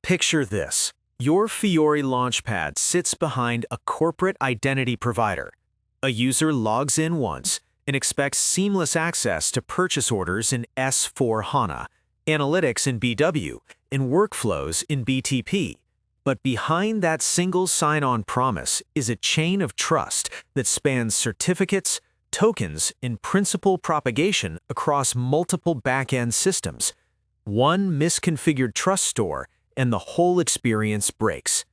Picture this. Your Fiori Launchpad sits behind a corporate identity provider. A user logs in once and expects seamless access to purchase orders in S/4HANA, analytics in BW, and workflows in BTP. But behind that single sign-on promise is a chain of trust that spans certificates, tokens, and principal propagation across multiple back-end systems. One misconfigured trust store, and the whole experience breaks.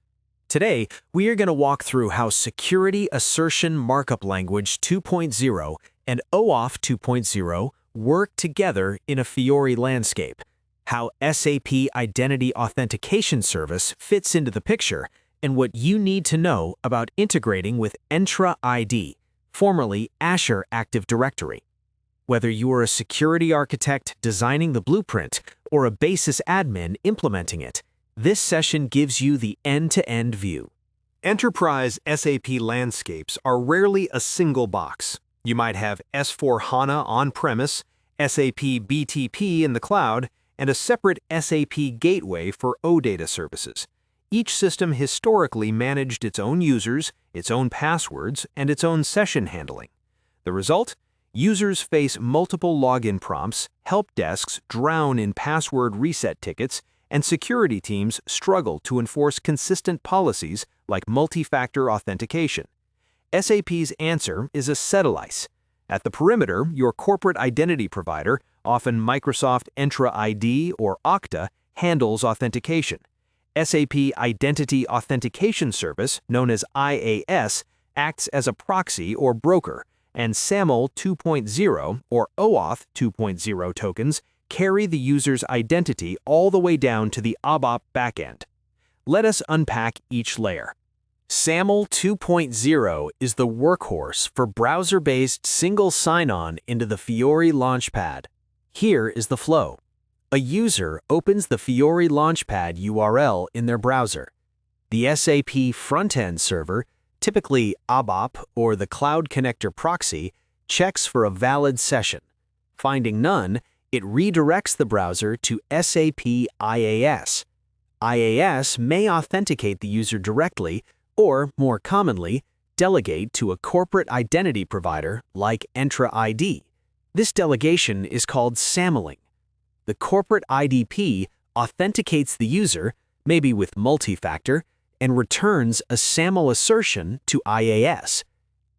Today, we are going to walk through how Security Assertion Markup Language 2.0 and OAuth 2.0 work together in a Fiori landscape, how SAP Identity Authentication Service fits into the picture, and what you need to know about integrating with Entra ID, formerly Azure Active Directory. Whether you are a security architect designing the blueprint or a basis admin implementing it, this session gives you the end-to-end view. Enterprise SAP landscapes are rarely a single box. You might have S/4HANA on-premise, SAP BTP in the cloud, and a separate SAP gateway for OData services. Each system historically managed its own users, its own passwords, and its own session handling. The result? Users face multiple login prompts, help desks drown in password reset tickets, and security teams struggle to enforce consistent policies like multi-factor authentication. SAP's answer is a set of lice. At the perimeter, your corporate identity provider, often Microsoft Entra ID or Okta, handles authentication. SAP Identity Authentication Service, known as IAS, acts as a proxy or broker, and SAML 2.0 or OAuth 2.0 tokens carry the user's identity all the way down to the ABAP backend. Let us unpack each layer. SAML 2.0 is the workhorse for browser-based single sign-on into the Fiori Launchpad. Here is the flow. A user opens the Fiori Launchpad URL in their browser. The SAP front-end server, typically ABAP or the Cloud Connector proxy, checks for a valid session. Finding none, it redirects the browser to SAP IAS. IAS may authenticate the user directly or, more commonly, delegate to a corporate identity provider like Entra ID. This delegation is called SAMLing. The corporate IDP authenticates the user, maybe with multi-factor, and returns a SAML assertion to IAS.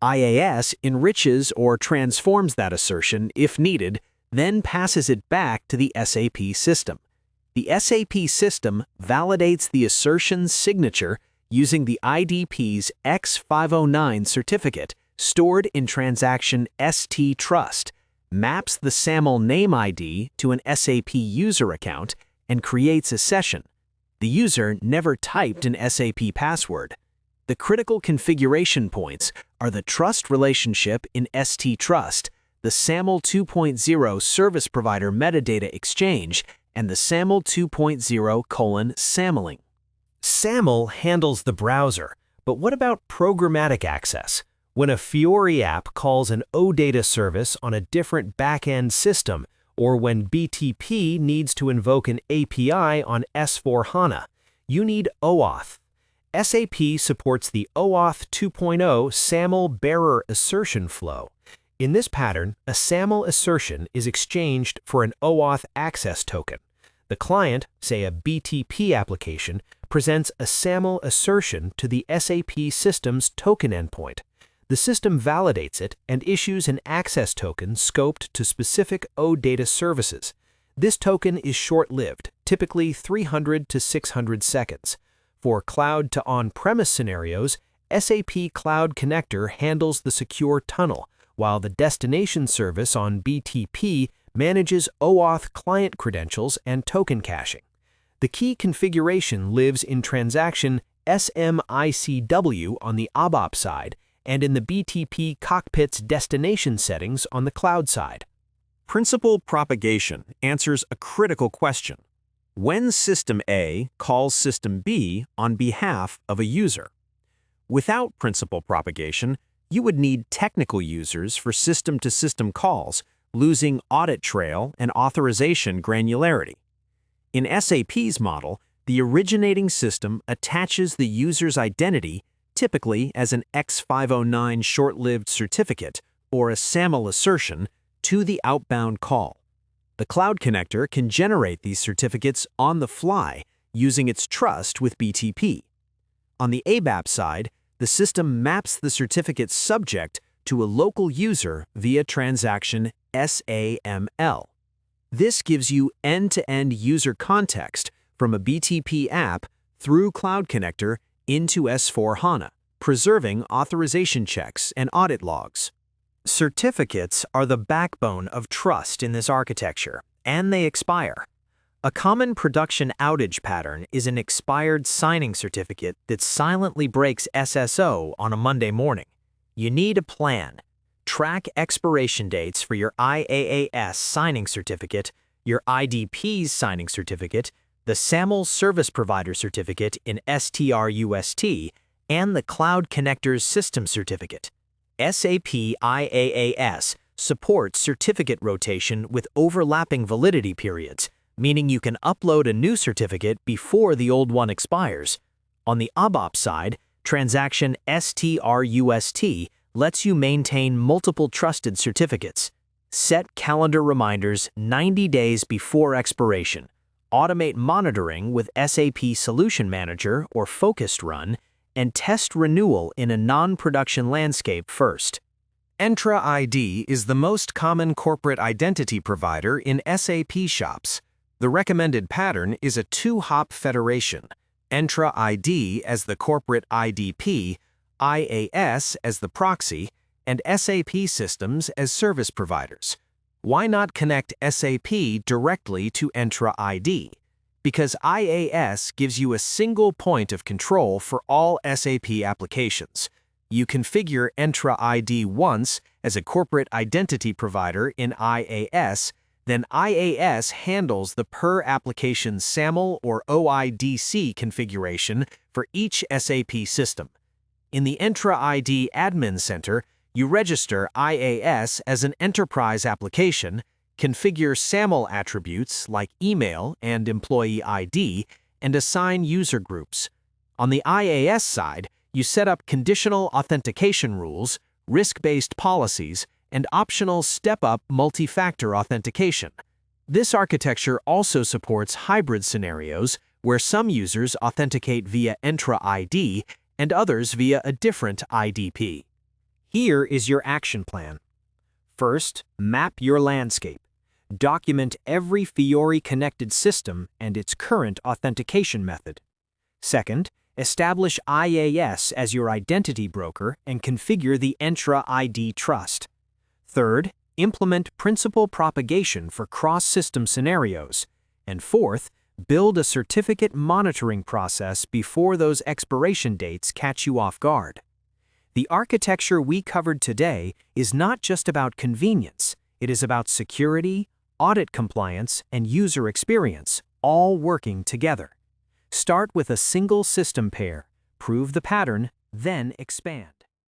IAS enriches or transforms that assertion if needed, then passes it back to the SAP system. The SAP system validates the assertion's signature using the IDP's X509 certificate stored in transaction ST Trust, maps the SAML name ID to an SAP user account, and creates a session. The user never typed an SAP password. The critical configuration points are the trust relationship in ST Trust, the SAML 2.0 service provider metadata exchange, and the SAML 2.0:SAMLing. SAML handles the browser, but what about programmatic access? When a Fiori app calls an OData service on a different back-end system, or when BTP needs to invoke an API on S/4HANA, you need OAuth. SAP supports the OAuth 2.0 SAML bearer assertion flow. In this pattern, a SAML assertion is exchanged for an OAuth access token. The client, say a BTP application, presents a SAML assertion to the SAP system's token endpoint. The system validates it and issues an access token scoped to specific OData services. This token is short-lived, typically 300 to 600 seconds. For cloud to on-premise scenarios, SAP Cloud Connector handles the secure tunnel, while the destination service on BTP manages OAuth client credentials and token caching. The key configuration lives in transaction SMICW on the ABAP side and in the BTP cockpit's destination settings on the cloud side. Principal propagation answers a critical question. When System A calls System B on behalf of a user. Without principal propagation, you would need technical users for system-to-system calls, losing audit trail and authorization granularity. In SAP's model, The originating system attaches the user's identity, typically as an X509 short-lived certificate or a SAML assertion, to the outbound call. The Cloud Connector can generate these certificates on the fly using its trust with BTP. On the ABAP side, the system maps the certificate subject to a local user via transaction SAML. This gives you end-to-end user context from a BTP app through Cloud Connector into S/4HANA, preserving authorization checks and audit logs. Certificates are the backbone of trust in this architecture, and they expire. A common production outage pattern is an expired signing certificate that silently breaks SSO on a Monday morning. You need a plan. Track expiration dates for your IaaS signing certificate, your IDP's signing certificate, the SAML service provider certificate in STRUST, and the Cloud Connector's system certificate. SAP IaaS supports certificate rotation with overlapping validity periods, meaning you can upload a new certificate before the old one expires. On the ABAP side, transaction STRUST lets you maintain multiple trusted certificates. Set calendar reminders 90 days before expiration. Automate monitoring with SAP Solution Manager or Focused Run, and test renewal in a non-production landscape first. Entra ID is the most common corporate identity provider in SAP shops. The recommended pattern is a two-hop federation, Entra ID as the corporate IDP, IaaS as the proxy, and SAP systems as service providers. Why not connect SAP directly to Entra ID? Because IaaS gives you a single point of control for all SAP applications. You configure Entra ID once as a corporate identity provider in IaaS, then IaaS handles the per-application SAML or OIDC configuration for each SAP system. In the Entra ID Admin Center, you register IaaS as an enterprise application, configure SAML attributes like email and employee ID, and assign user groups. On the IaaS side, you set up conditional authentication rules, risk-based policies, and optional step-up multi-factor authentication. This architecture also supports hybrid scenarios where some users authenticate via Entra ID and others via a different IDP. Here is your action plan. First, map your landscape. Document every Fiori connected system and its current authentication method. Second, establish IaaS as your identity broker and configure the Entra ID trust. Third, implement principal propagation for cross-system scenarios. And fourth, build a certificate monitoring process before those expiration dates catch you off guard. The architecture we covered today is not just about convenience. It is about security, audit compliance, and user experience, all working together. Start with a single system pair, prove the pattern, then expand.